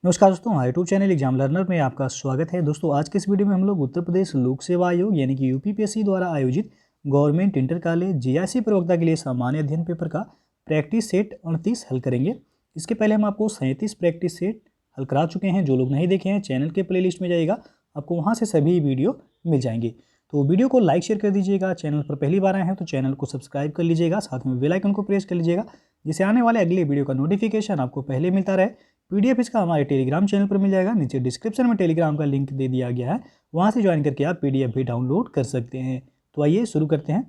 नमस्कार दोस्तों, हमारे यूट्यूब चैनल एग्जाम लर्नर में आपका स्वागत है। दोस्तों आज के इस वीडियो में हम लोग उत्तर प्रदेश लोक सेवा आयोग यानी कि यूपीपीएससी द्वारा आयोजित गवर्नमेंट इंटर कॉलेज जेआईसी प्रवक्ता के लिए सामान्य अध्ययन पेपर का प्रैक्टिस सेट 38 हल करेंगे। इसके पहले हम आपको 37 प्रैक्टिस सेट हल करा चुके हैं। जो लोग नहीं देखे हैं चैनल के प्लेलिस्ट में जाइएगा, आपको वहाँ से सभी वीडियो मिल जाएंगे। तो वीडियो को लाइक शेयर कर दीजिएगा। चैनल पर पहली बार आए हैं तो चैनल को सब्सक्राइब कर लीजिएगा, साथ में बेल आइकन को प्रेस कर लीजिएगा जिससे आने वाले अगले वीडियो का नोटिफिकेशन आपको पहले मिलता रहे। पीडीएफ इसका हमारे टेलीग्राम चैनल पर मिल जाएगा, नीचे डिस्क्रिप्शन में टेलीग्राम का लिंक दे दिया गया है, वहाँ से ज्वाइन करके आप पीडीएफ भी डाउनलोड कर सकते हैं। तो आइए शुरू करते हैं।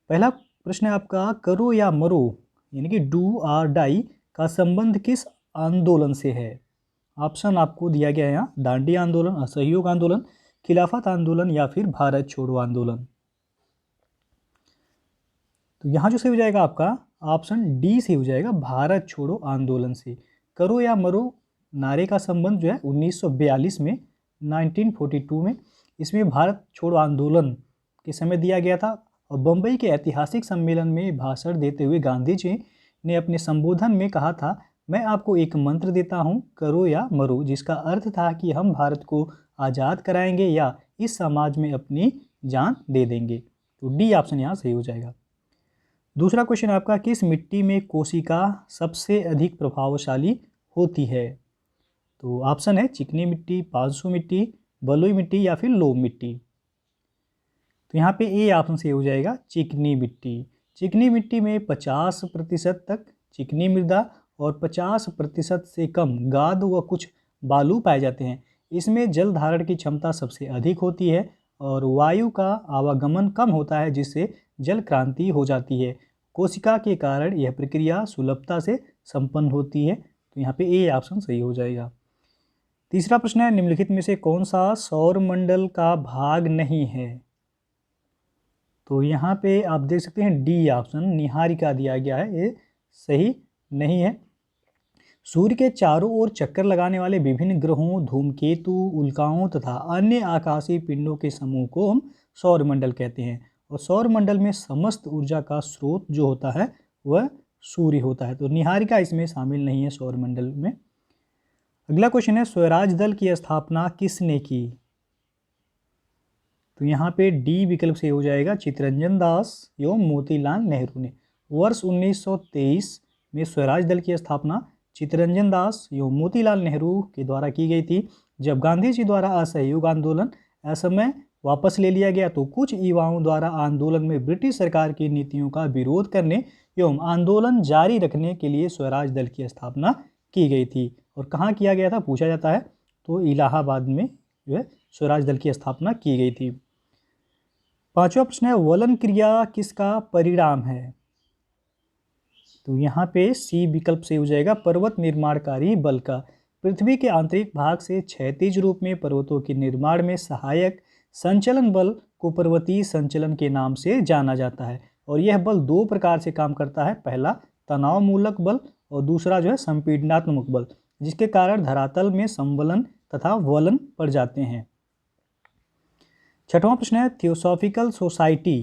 पहला प्रश्न है आपका, करो या मरो यानी कि डू और डाई का संबंध किस आंदोलन से है। ऑप्शन आपको दिया गया है यहाँ, दांडी आंदोलन, असहयोग आंदोलन, खिलाफत आंदोलन या फिर भारत छोड़ो आंदोलन। तो यहाँ जो सही हो जाएगा आपका ऑप्शन डी से हो जाएगा, भारत छोड़ो आंदोलन से। करो या मरो नारे का संबंध जो है 1942 में 1942 में इसमें भारत छोड़ो आंदोलन के समय दिया गया था। और बम्बई के ऐतिहासिक सम्मेलन में भाषण देते हुए गांधी जी ने अपने संबोधन में कहा था, मैं आपको एक मंत्र देता हूँ, करो या मरो, जिसका अर्थ था कि हम भारत को आज़ाद कराएंगे या इस समाज में अपनी जान दे देंगे। तो डी ऑप्शन यहाँ सही हो जाएगा। दूसरा क्वेश्चन आपका, किस मिट्टी में कोशिका सबसे अधिक प्रभावशाली होती है। तो ऑप्शन है चिकनी मिट्टी, पालसू मिट्टी, बलुई मिट्टी या फिर लोम मिट्टी। तो यहाँ पे ए ऑप्शन से हो जाएगा चिकनी मिट्टी। चिकनी मिट्टी में 50% तक चिकनी मृदा और 50% से कम गाद व कुछ बालू पाए जाते हैं। इसमें जल धारण की क्षमता सबसे अधिक होती है और वायु का आवागमन कम होता है, जिससे जल क्रांति हो जाती है। कोशिका के कारण यह प्रक्रिया सुलभता से संपन्न होती है। तो यहाँ पे ए ऑप्शन सही हो जाएगा। तीसरा प्रश्न है, निम्नलिखित में से कौन सा सौर मंडल का भाग नहीं है। तो यहाँ पे आप देख सकते हैं डी ऑप्शन निहारिका दिया गया है, ये सही नहीं है। सूर्य के चारों ओर चक्कर लगाने वाले विभिन्न ग्रहों, धूमकेतु, उल्काओं तथा अन्य आकाशीय पिंडों के समूह को हम सौरमंडल कहते हैं। और सौरमंडल में समस्त ऊर्जा का स्रोत जो होता है वह सूर्य होता है। तो निहारिका इसमें शामिल नहीं है सौरमंडल में। अगला क्वेश्चन है, स्वराज दल की स्थापना किसने की। तो यहाँ पे डी विकल्प से हो जाएगा, चित्तरंजन दास एवं मोतीलाल नेहरू ने। वर्ष 1923 में स्वराज दल की स्थापना चित्तरंजन दास एवं मोतीलाल नेहरू के द्वारा की गई थी। जब गांधी जी द्वारा असहयोग आंदोलन असमय वापस ले लिया गया तो कुछ युवाओं द्वारा आंदोलन में ब्रिटिश सरकार की नीतियों का विरोध करने एवं आंदोलन जारी रखने के लिए स्वराज दल की स्थापना की गई थी। और कहाँ किया गया था पूछा जाता है, तो इलाहाबाद में जो है स्वराज दल की स्थापना की गई थी। पांचवा प्रश्न है, वलन क्रिया किसका परिणाम है। तो यहाँ पे सी विकल्प से हो जाएगा, पर्वत निर्माणकारी बल का। पृथ्वी के आंतरिक भाग से क्षैतिज रूप में पर्वतों के निर्माण में सहायक संचलन बल को पर्वतीय संचलन के नाम से जाना जाता है। और यह बल दो प्रकार से काम करता है, पहला तनाव मूलक बल और दूसरा जो है संपीड़नात्मक बल, जिसके कारण धरातल में संवलन तथा वलन पड़ जाते हैं। छठवां प्रश्न है, थियोसॉफिकल सोसाइटी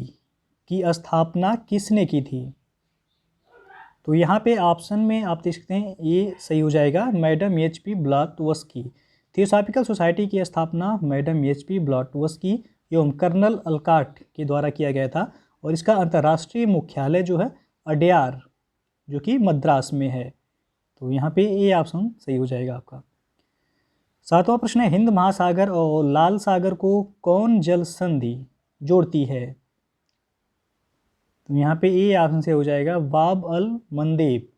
की स्थापना किसने की थी। तो यहाँ पे ऑप्शन में आप देख सकते हैं ये सही हो जाएगा, मैडम एच.पी. ब्लॉटवस्की। थियोसॉफिकल सोसाइटी की स्थापना मैडम एच.पी. ब्लॉटवस्की एवं कर्नल अलकाट के द्वारा किया गया था। और इसका अंतर्राष्ट्रीय मुख्यालय जो है अडयार जो कि मद्रास में है। तो यहाँ पे ये ऑप्शन सही हो जाएगा आपका। सातवां प्रश्न है, हिंद महासागर और लाल सागर को कौन जल संधि जोड़ती है। तो यहाँ पे ए ऑप्शन से हो जाएगा, बाब अल मंदेब।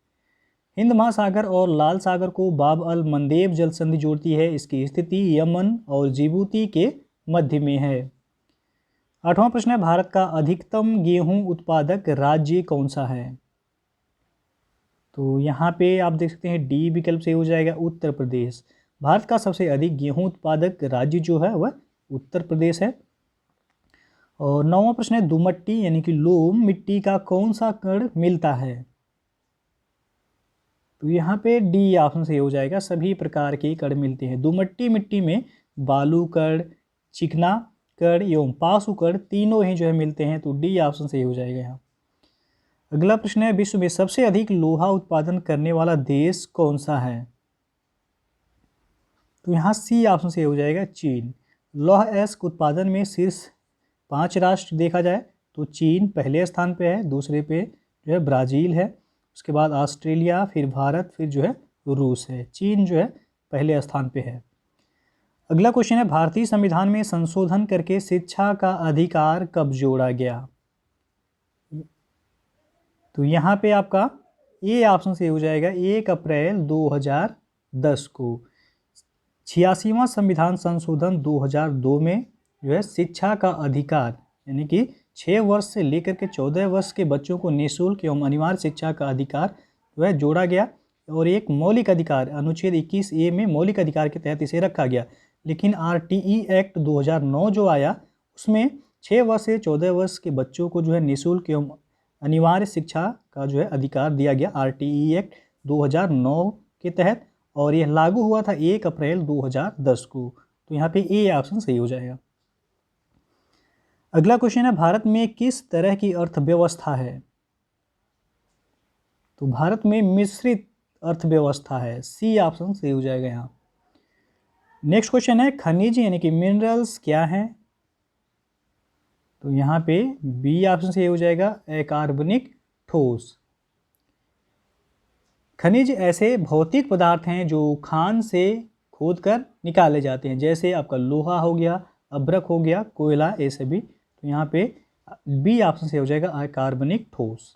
हिंद महासागर और लाल सागर को बाब अल मंदेब जल संधि जोड़ती है। इसकी स्थिति यमन और जिबूती के मध्य में है। आठवां प्रश्न है, भारत का अधिकतम गेहूं उत्पादक राज्य कौन सा है। तो यहाँ पे आप देख सकते हैं डी विकल्प से हो जाएगा, उत्तर प्रदेश। भारत का सबसे अधिक गेहूं उत्पादक राज्य जो है वह उत्तर प्रदेश है। और नौवां प्रश्न है, दुमट्टी यानी कि लोम मिट्टी का कौन सा कण मिलता है। तो यहाँ पे डी ऑप्शन से हो जाएगा, सभी प्रकार के कण मिलते हैं। दुमट्टी मिट्टी में बालू कण, चिकना कण एवं पासु कण तीनों ही जो है मिलते हैं। तो डी ऑप्शन से हो जाएगा यहाँ। अगला प्रश्न है, विश्व में सबसे अधिक लोहा उत्पादन करने वाला देश कौन सा है। तो यहाँ सी ऑप्शन से हो जाएगा चीन। लौह अयस्क उत्पादन में शीर्ष 5 राष्ट्र देखा जाए तो चीन पहले स्थान पे है, दूसरे पे जो है ब्राज़ील है, उसके बाद ऑस्ट्रेलिया, फिर भारत, फिर जो है रूस है। चीन जो है पहले स्थान पे है। अगला क्वेश्चन है, भारतीय संविधान में संशोधन करके शिक्षा का अधिकार कब जोड़ा गया? तो यहाँ पे आपका ए ऑप्शन से हो जाएगा 1 अप्रैल 2010 को। 86वां संविधान संशोधन 2002 में जो है शिक्षा का अधिकार यानी कि 6 वर्ष से लेकर के 14 वर्ष के बच्चों को निःशुल्क एवं अनिवार्य शिक्षा का अधिकार जो है जोड़ा गया और एक मौलिक अधिकार अनुच्छेद 21A में मौलिक अधिकार के तहत इसे रखा गया। लेकिन RTE एक्ट 2009 जो आया उसमें 6 वर्ष से 14 वर्ष के बच्चों को जो है निःशुल्क एवं अनिवार्य शिक्षा का जो है अधिकार दिया गया RTE एक्ट 2009 के तहत, और यह लागू हुआ था 1 अप्रैल 2010 को। तो यहाँ पे ए ऑप्शन सही हो जाएगा। अगला क्वेश्चन है, भारत में किस तरह की अर्थव्यवस्था है? तो भारत में मिश्रित अर्थव्यवस्था है, सी ऑप्शन सही हो जाएगा यहाँ। नेक्स्ट क्वेश्चन है, खनिज यानी कि मिनरल्स क्या हैं? तो यहाँ पे बी ऑप्शन सही हो जाएगा, अकार्बनिक ठोस। खनिज ऐसे भौतिक पदार्थ हैं जो खान से खोदकर निकाले जाते हैं, जैसे आपका लोहा हो गया, अभ्रक हो गया, कोयला, ये सभी। तो यहाँ पे बी ऑप्शन से हो जाएगा अकार्बनिक ठोस।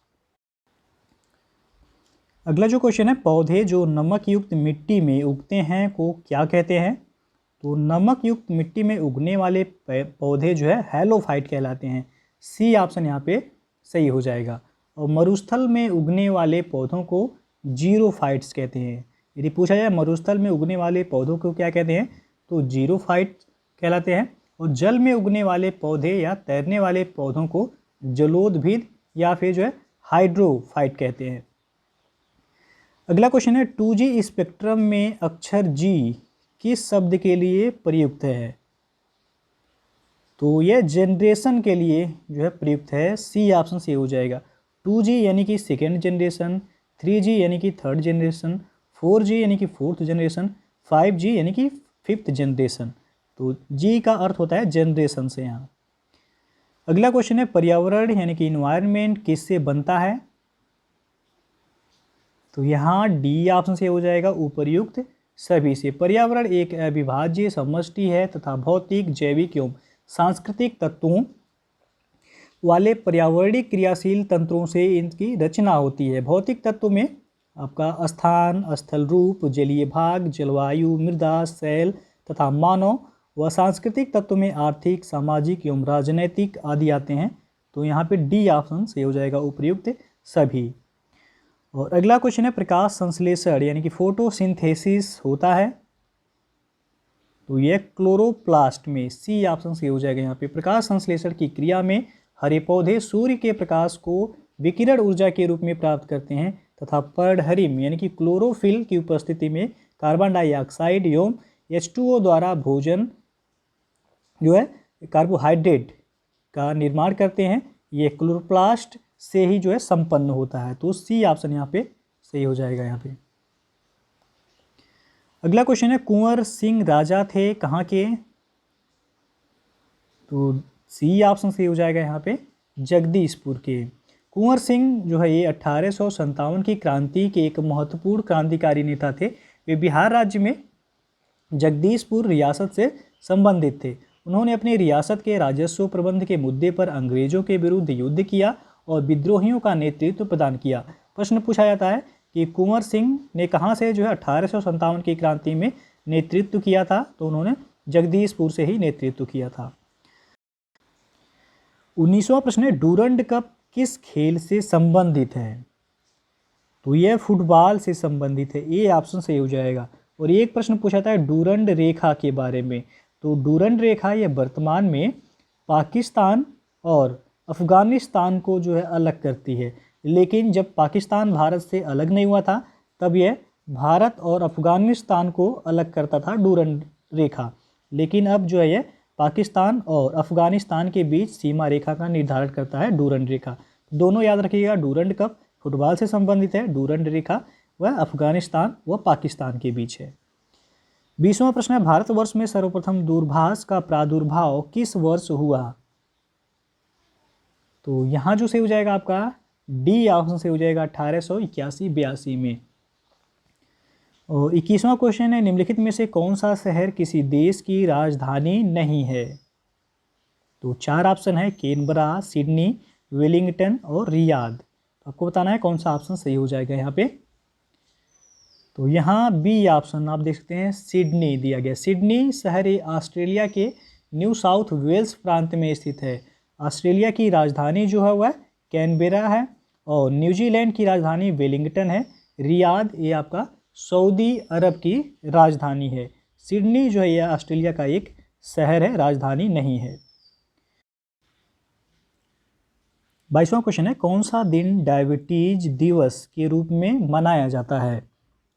अगला जो क्वेश्चन है, पौधे जो नमक युक्त मिट्टी में उगते हैं को क्या कहते हैं? तो नमक युक्त मिट्टी में उगने वाले पौधे जो है हैलोफाइट कहलाते हैं, सी ऑप्शन यहाँ पे सही हो जाएगा। और मरुस्थल में उगने वाले पौधों को जीरोफाइट्स कहते हैं। यदि पूछा जाए मरुस्थल में उगने वाले पौधों को क्या कहते हैं, तो जीरोफाइट कहलाते हैं। और जल में उगने वाले पौधे या तैरने वाले पौधों को जलोदभिद या फिर जो है हाइड्रोफाइट कहते हैं। अगला क्वेश्चन है, 2G स्पेक्ट्रम में अक्षर G किस शब्द के लिए प्रयुक्त है? तो यह जनरेशन के लिए जो है प्रयुक्त है, सी ऑप्शन से हो जाएगा। 2G यानी कि सेकेंड जनरेशन, 3G यानी कि थर्ड जनरेशन, 4G यानी कि फोर्थ जनरेशन, 5G यानी कि फिफ्थ जनरेशन। तो G का अर्थ होता है जनरेशन से यहाँ। अगला क्वेश्चन है, पर्यावरण यानी कि इन्वायरमेंट किससे बनता है? तो यहाँ डी ऑप्शन से हो जाएगा, उपर्युक्त सभी से। पर्यावरण एक अविभाज्य समष्टि है तथा भौतिक, जैविक एवं सांस्कृतिक तत्वों वाले पर्यावरणीय क्रियाशील तंत्रों से इनकी रचना होती है। भौतिक तत्व में आपका स्थान, स्थल रूप, जलीय भाग, जलवायु, मृदा, शैल तथा मानव व सांस्कृतिक तत्व में आर्थिक, सामाजिक एवं राजनैतिक आदि आते हैं। तो यहाँ पे डी ऑप्शन से हो जाएगा, उपर्युक्त सभी। और अगला क्वेश्चन है, प्रकाश संश्लेषण यानी कि फोटोसिंथेसिस होता है? तो यह क्लोरोप्लास्ट में, सी ऑप्शन से हो जाएगा यहाँ पे। प्रकाश संश्लेषण की क्रिया में हरे पौधे सूर्य के प्रकाश को विकिरण ऊर्जा के रूप में प्राप्त करते हैं तथा पर्णहरिम यानी कि क्लोरोफिल की उपस्थिति में कार्बन डाइऑक्साइड एवं H2O द्वारा भोजन जो है कार्बोहाइड्रेट का निर्माण करते हैं। ये क्लोरोप्लास्ट से ही जो है संपन्न होता है। तो सी ऑप्शन यहाँ पे सही हो जाएगा यहाँ पे। अगला क्वेश्चन है, कुंवर सिंह राजा थे कहाँ के? तो सी ऑप्शन सही हो जाएगा यहाँ पे, जगदीशपुर के। कुंवर सिंह जो है ये 1857 की क्रांति के एक महत्वपूर्ण क्रांतिकारी नेता थे। वे बिहार राज्य में जगदीशपुर रियासत से संबंधित थे। उन्होंने अपनी रियासत के राजस्व प्रबंध के मुद्दे पर अंग्रेजों के विरुद्ध युद्ध किया और विद्रोहियों का नेतृत्व प्रदान किया। प्रश्न पूछा जाता है कि कुंवर सिंह ने कहाँ से जो है 1857 की क्रांति में नेतृत्व किया था? तो उन्होंने जगदीशपुर से ही नेतृत्व किया था। 19वां प्रश्न है, डूरंड कप किस खेल से संबंधित है? तो यह फुटबॉल से संबंधित है, ए ऑप्शन सही हो जाएगा। और एक प्रश्न पूछा था डूरंड रेखा के बारे में। तो डूरंड रेखा यह वर्तमान में पाकिस्तान और अफ़गानिस्तान को जो है अलग करती है, लेकिन जब पाकिस्तान भारत से अलग नहीं हुआ था तब यह भारत और अफ़गानिस्तान को अलग करता था डूरंड रेखा। लेकिन अब जो है यह पाकिस्तान और अफ़गानिस्तान के बीच सीमा रेखा का निर्धारण करता है डूरंड रेखा। दोनों याद रखिएगा, डूरंड कप फुटबॉल से संबंधित है, डूरंड रेखा वह अफ़गानिस्तान व पाकिस्तान के बीच है। 20वां प्रश्न है, भारतवर्ष में सर्वप्रथम दूरभाष का प्रादुर्भाव किस वर्ष हुआ? तो यहाँ जो सही हो जाएगा आपका डी ऑप्शन से हो जाएगा 1881-82 में। और 21वां क्वेश्चन है, निम्नलिखित में से कौन सा शहर किसी देश की राजधानी नहीं है? तो 4 ऑप्शन है, कैनबरा, सिडनी, वेलिंगटन और रियाद। तो आपको बताना है कौन सा ऑप्शन सही हो जाएगा यहाँ पे। तो यहाँ बी ऑप्शन आप देख सकते हैं, सिडनी दिया गया। सिडनी शहर ऑस्ट्रेलिया के न्यू साउथ वेल्स प्रांत में स्थित है। ऑस्ट्रेलिया की राजधानी जो है वह कैनबेरा है और न्यूजीलैंड की राजधानी वेलिंगटन है। रियाद ये आपका सऊदी अरब की राजधानी है। सिडनी जो है यह ऑस्ट्रेलिया का एक शहर है, राजधानी नहीं है। 22वां क्वेश्चन है, कौन सा दिन डायबिटीज दिवस के रूप में मनाया जाता है?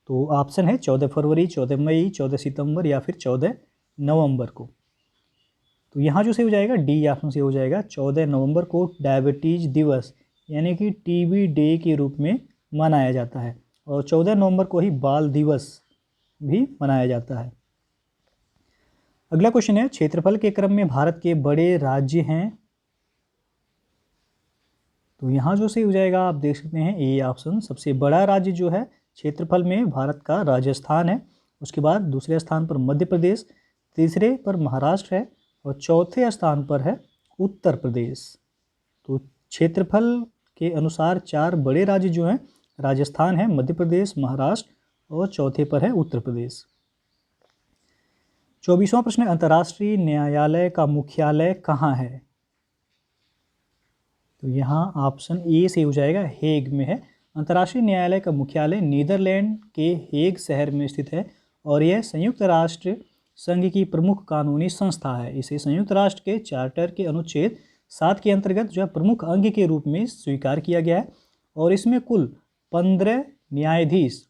तो ऑप्शन है 14 फरवरी, 14 मई, 14 सितंबर या फिर 14 नवंबर को। तो यहाँ जो से हो जाएगा डी ऑप्शन से हो जाएगा, 14 नवंबर को डायबिटीज दिवस यानी कि टीबी डे के रूप में मनाया जाता है और 14 नवंबर को ही बाल दिवस भी मनाया जाता है। अगला क्वेश्चन है, क्षेत्रफल के क्रम में भारत के बड़े राज्य हैं? तो यहाँ जो सही हो जाएगा आप देख सकते हैं ए ऑप्शन। सबसे बड़ा राज्य जो है क्षेत्रफल में भारत का राजस्थान है, उसके बाद दूसरे स्थान पर मध्य प्रदेश, तीसरे पर महाराष्ट्र है और चौथे स्थान पर है उत्तर प्रदेश। तो क्षेत्रफल के अनुसार 4 बड़े राज्य जो हैं राजस्थान है, मध्य प्रदेश, महाराष्ट्र और चौथे पर है उत्तर प्रदेश। 24वां प्रश्न, अंतर्राष्ट्रीय न्यायालय का मुख्यालय कहाँ है? तो यहाँ ऑप्शन ए से हो जाएगा, हेग में है। अंतर्राष्ट्रीय न्यायालय का मुख्यालय नीदरलैंड के हेग शहर में स्थित है और यह संयुक्त राष्ट्र संघ की प्रमुख कानूनी संस्था है। इसे संयुक्त राष्ट्र के चार्टर के अनुच्छेद 7 के अंतर्गत जो है प्रमुख अंग के रूप में स्वीकार किया गया है और इसमें कुल 15 न्यायाधीश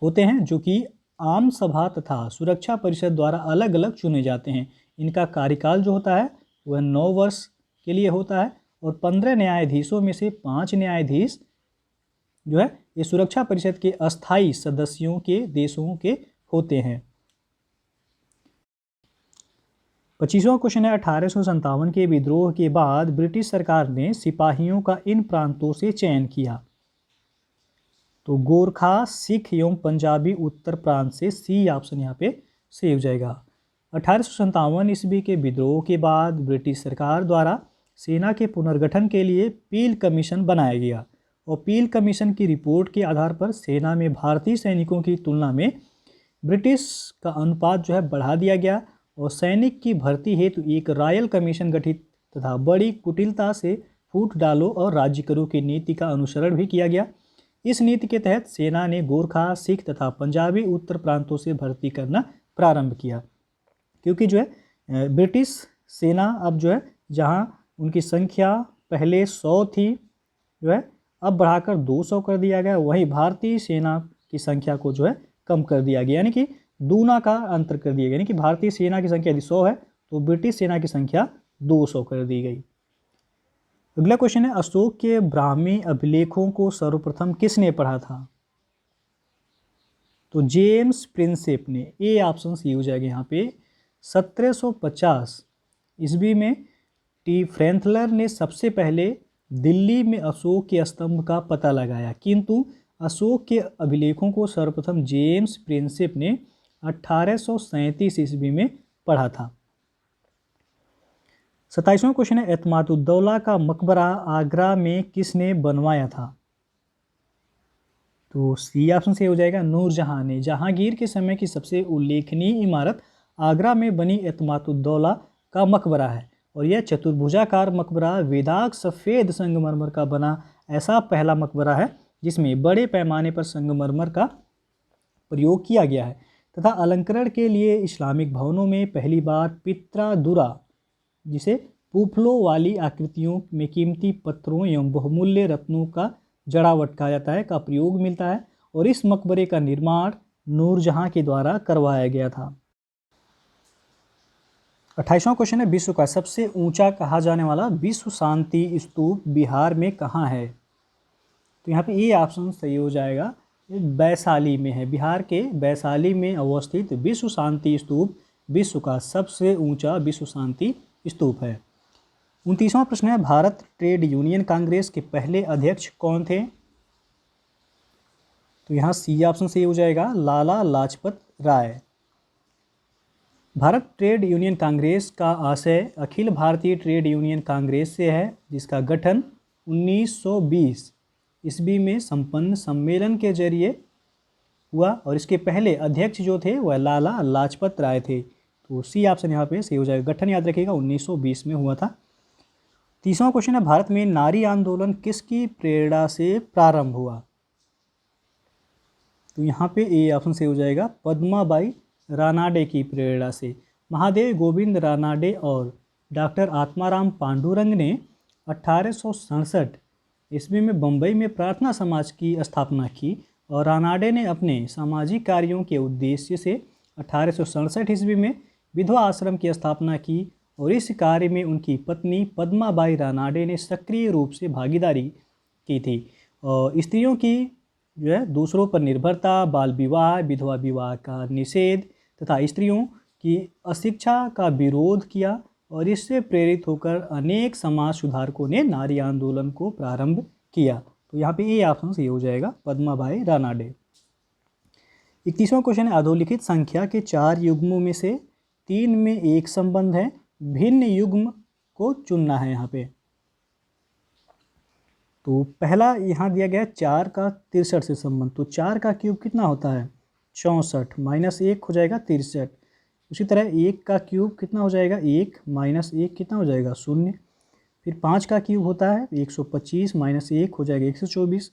होते हैं जो कि आम सभा तथा सुरक्षा परिषद द्वारा अलग अलग चुने जाते हैं। इनका कार्यकाल जो होता है वह 9 वर्ष के लिए होता है और 15 न्यायाधीशों में से 5 न्यायाधीश जो है ये सुरक्षा परिषद के अस्थायी सदस्यों के देशों के होते हैं। 25वां क्वेश्चन है, 1857 के विद्रोह के बाद ब्रिटिश सरकार ने सिपाहियों का इन प्रांतों से चयन किया? तो गोरखा, सिख एवं पंजाबी उत्तर प्रांत से। सी ऑप्शन यहाँ पे सही हो जाएगा। 1857 ईस्वी के विद्रोह के बाद ब्रिटिश सरकार द्वारा सेना के पुनर्गठन के लिए पील कमीशन बनाया गया और पील कमीशन की रिपोर्ट के आधार पर सेना में भारतीय सैनिकों की तुलना में ब्रिटिश का अनुपात जो है बढ़ा दिया गया और सैनिक की भर्ती हेतु एक रॉयल कमीशन गठित तथा बड़ी कुटिलता से फूट डालो और राज्य करो की नीति का अनुसरण भी किया गया। इस नीति के तहत सेना ने गोरखा, सिख तथा पंजाबी उत्तर प्रांतों से भर्ती करना प्रारंभ किया, क्योंकि जो है ब्रिटिश सेना अब जो है जहां उनकी संख्या पहले 100 थी जो है अब बढ़ाकर 200 कर दिया गया, वहीं भारतीय सेना की संख्या को जो है कम कर दिया गया, यानी कि दूना का अंतर कर दिया गया। यानी कि भारतीय सेना की संख्या यदि 100 है तो ब्रिटिश सेना की संख्या 200 कर दी गई। अगला क्वेश्चन है, अशोक के ब्राह्मी अभिलेखों को सर्वप्रथम किसने पढ़ा था? तो जेम्स प्रिंसेप ने। ए ऑप्शन सी हो जाएगा यहाँ पे। 1750 ईस्वी में टी फ्रेंथलर ने सबसे पहले दिल्ली में अशोक के स्तंभ का पता लगाया, किंतु अशोक के अभिलेखों को सर्वप्रथम जेम्स प्रिंसेप ने 1837 ईस्वी में पढ़ा था। 27वां क्वेश्चन है, एतमादुद्दौला का मकबरा आगरा में किसने बनवाया था? तो सी ऑप्शन से हो जाएगा, नूरजहां ने। जहांगीर के समय की सबसे उल्लेखनीय इमारत आगरा में बनी एतमादुद्दौला का मकबरा है और यह चतुर्भुजाकार मकबरा वेदाक सफ़ेद संगमरमर का बना ऐसा पहला मकबरा है जिसमें बड़े पैमाने पर संगमरमर का प्रयोग किया गया है तथा अलंकरण के लिए इस्लामिक भवनों में पहली बार पित्रा-दुरा, जिसे पुफलों वाली आकृतियों में कीमती पत्थरों एवं बहुमूल्य रत्नों का जड़ावट कहा जाता है, का प्रयोग मिलता है और इस मकबरे का निर्माण नूरजहां के द्वारा करवाया गया था। 28वां क्वेश्चन है, विश्व का सबसे ऊंचा कहा जाने वाला विश्व शांति स्तूप बिहार में कहाँ है? तो यहाँ पे ए ऑप्शन सही हो जाएगा, ये वैशाली में है, बिहार के वैशाली में अवस्थित विश्व शांति स्तूप विश्व का सबसे ऊंचा विश्व शांति स्तूप है। 29वां प्रश्न है, भारत ट्रेड यूनियन कांग्रेस के पहले अध्यक्ष कौन थे? तो यहाँ सी ऑप्शन सही हो जाएगा, लाला लाजपत राय। भारत ट्रेड यूनियन कांग्रेस का आशय अखिल भारतीय ट्रेड यूनियन कांग्रेस से है, जिसका गठन 1920 ईस्वी में संपन्न सम्मेलन के जरिए हुआ और इसके पहले अध्यक्ष जो थे वह लाला लाजपत राय थे। तो सी ऑप्शन यहाँ पे सही हो जाएगा। गठन याद रखिएगा 1920 में हुआ था। 30वां क्वेश्चन है, भारत में नारी आंदोलन किसकी प्रेरणा से प्रारंभ हुआ? तो यहाँ पे ए ऑप्शन सही हो जाएगा, पद्माबाई रानाडे की प्रेरणा से। महादेव गोविंद रानाडे और डॉक्टर आत्माराम पांडुरंग ने 1867 ईस्वी में बम्बई में प्रार्थना समाज की स्थापना की और रानाडे ने अपने सामाजिक कार्यों के उद्देश्य से 1867 ईस्वी में विधवा आश्रम की स्थापना की और इस कार्य में उनकी पत्नी पद्माबाई रानाडे ने सक्रिय रूप से भागीदारी की थी। और स्त्रियों की जो है दूसरों पर निर्भरता, बाल विवाह, विधवा विवाह का निषेध तथा स्त्रियों की अशिक्षा का विरोध किया और इससे प्रेरित होकर अनेक समाज सुधारकों ने नारी आंदोलन को प्रारंभ किया। तो यहाँ पे ए ऑप्शन सही हो जाएगा, पद्माबाई रानाडे। 31वां क्वेश्चन है, अधोलिखित संख्या के 4 युग्मों में से 3 में एक संबंध है, भिन्न युग्म को चुनना है यहाँ पे। तो पहला यहाँ दिया गया 4 का 63 से संबंध। तो 4 का क्यूब कितना होता है? 64 माइनस 1 हो जाएगा 63। उसी तरह 1 का क्यूब कितना हो जाएगा? 1 माइनस 1 कितना हो जाएगा? 0। फिर 5 का क्यूब होता है 125 माइनस 1 हो जाएगा 124।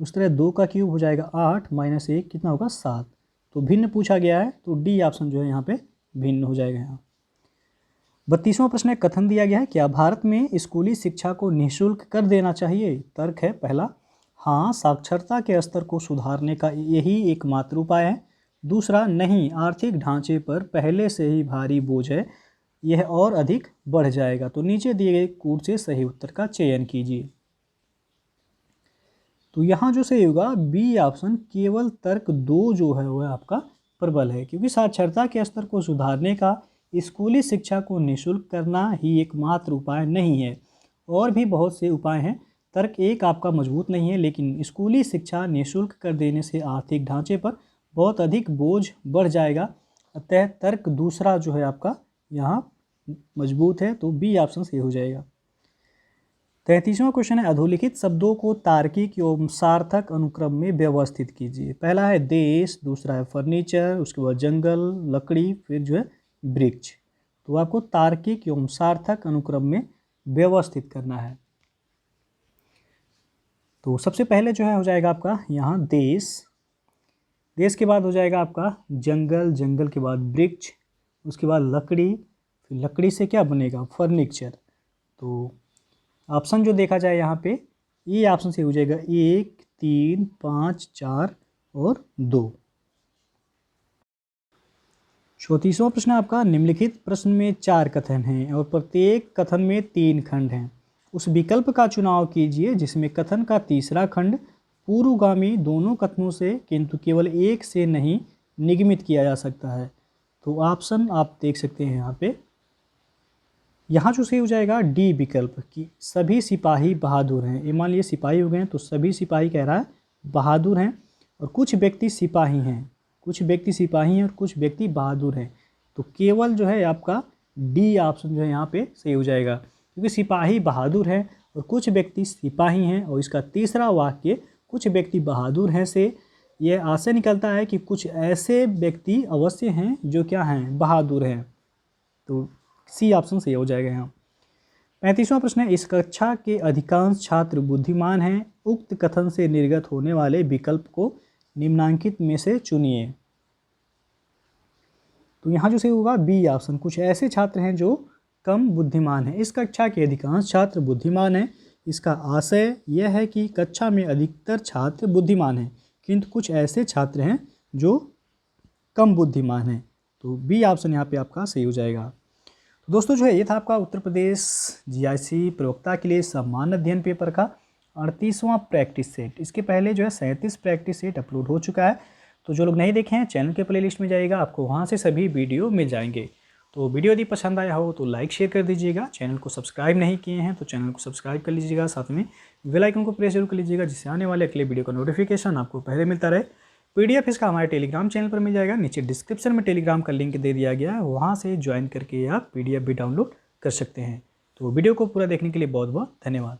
उस तरह 2 का क्यूब हो जाएगा 8 माइनस 1 कितना होगा? 7। तो भिन्न पूछा गया है, तो डी ऑप्शन जो है यहाँ पे भिन्न हो जाएगा यहाँ। 32वां प्रश्न है, कथन दिया गया है, क्या भारत में स्कूली शिक्षा को निःशुल्क कर देना चाहिए? तर्क है, पहला, हाँ, साक्षरता के स्तर को सुधारने का यही एकमात्र उपाय है। दूसरा, नहीं, आर्थिक ढांचे पर पहले से ही भारी बोझ है, यह और अधिक बढ़ जाएगा। तो नीचे दिए गए कूट से सही उत्तर का चयन कीजिए। तो यहाँ जो सही होगा बी ऑप्शन, केवल तर्क 2 जो है वह आपका प्रबल है, क्योंकि साक्षरता के स्तर को सुधारने का स्कूली शिक्षा को निःशुल्क करना ही एकमात्र उपाय नहीं है, और भी बहुत से उपाय हैं। तर्क 1 आपका मजबूत नहीं है, लेकिन स्कूली शिक्षा निःशुल्क कर देने से आर्थिक ढांचे पर बहुत अधिक बोझ बढ़ जाएगा। अतः तर्क दूसरा जो है आपका यहाँ मजबूत है, तो बी ऑप्शन सही हो जाएगा। 33वां क्वेश्चन है, अधोलिखित शब्दों को तार्किक एवं सार्थक अनुक्रम में व्यवस्थित कीजिए। पहला है देश, दूसरा है फर्नीचर, उसके बाद जंगल, लकड़ी, फिर जो है वृक्ष। तो आपको तार्किक एवं सार्थक अनुक्रम में व्यवस्थित करना है। तो सबसे पहले जो है हो जाएगा आपका यहाँ देश, देश के बाद हो जाएगा आपका जंगल, जंगल के बाद वृक्ष, उसके बाद लकड़ी, फिर लकड़ी से क्या बनेगा? फर्नीचर। तो ऑप्शन जो देखा जाए यहाँ पे ये ऑप्शन से हो जाएगा 1, 3, 5, 4 और 2। 34वां प्रश्न आपका, निम्नलिखित प्रश्न में 4 कथन हैं और प्रत्येक कथन में 3 खंड हैं। उस विकल्प का चुनाव कीजिए जिसमें कथन का तीसरा खंड पूर्वगामी दोनों कथनों से किंतु केवल एक से नहीं निगमित किया जा सकता है। तो ऑप्शन आप देख सकते हैं यहाँ पे। यहाँ जो सही हो जाएगा डी विकल्प कि सभी सिपाही बहादुर हैं। ये मान लीजिए सिपाही हो गए हैं, तो सभी सिपाही कह रहा है बहादुर हैं, और कुछ व्यक्ति सिपाही हैं, कुछ व्यक्ति सिपाही हैं और कुछ व्यक्ति बहादुर हैं। तो केवल जो है आपका डी ऑप्शन जो है यहाँ पे सही हो जाएगा, क्योंकि सिपाही बहादुर हैं और कुछ व्यक्ति सिपाही हैं, और इसका तीसरा वाक्य कुछ व्यक्ति बहादुर हैं से यह आशय निकलता है कि कुछ ऐसे व्यक्ति अवश्य हैं जो क्या हैं? बहादुर हैं। तो सी ऑप्शन सही हो जाएगा यहाँ। 35वां प्रश्न है, इस कक्षा के अधिकांश छात्र बुद्धिमान हैं, उक्त कथन से निर्गत होने वाले विकल्प को निम्नांकित में से चुनिए। तो यहाँ जो सही होगा बी ऑप्शन, कुछ ऐसे छात्र हैं जो कम बुद्धिमान हैं। इस कक्षा के अधिकांश छात्र बुद्धिमान हैं, इसका आशय यह है कि कक्षा में अधिकतर छात्र बुद्धिमान हैं, किंतु कुछ ऐसे छात्र हैं जो कम बुद्धिमान हैं। तो बी ऑप्शन यहाँ पे आपका सही हो जाएगा। दोस्तों जो है ये था आपका उत्तर प्रदेश जीआईसी प्रवक्ता के लिए सामान्य अध्ययन पेपर का 38वां प्रैक्टिस सेट। इसके पहले जो है 37 प्रैक्टिस सेट अपलोड हो चुका है। तो जो लोग नहीं देखे हैं चैनल के प्लेलिस्ट में जाइएगा, आपको वहाँ से सभी वीडियो मिल जाएंगे। तो वीडियो यदि पसंद आया हो तो लाइक शेयर कर दीजिएगा। चैनल को सब्सक्राइब नहीं किए हैं तो चैनल को सब्सक्राइब कर लीजिएगा, साथ में बेल आइकन को प्रेस जरूर कर लीजिएगा, जिससे आने वाले अगले वीडियो का नोटिफिकेशन आपको पहले मिलता रहे। PDF इसका हमारे टेलीग्राम चैनल पर मिल जाएगा, नीचे डिस्क्रिप्शन में टेलीग्राम का लिंक दे दिया गया है, वहाँ से ज्वाइन करके आप PDF भी डाउनलोड कर सकते हैं। तो वीडियो को पूरा देखने के लिए बहुत बहुत धन्यवाद।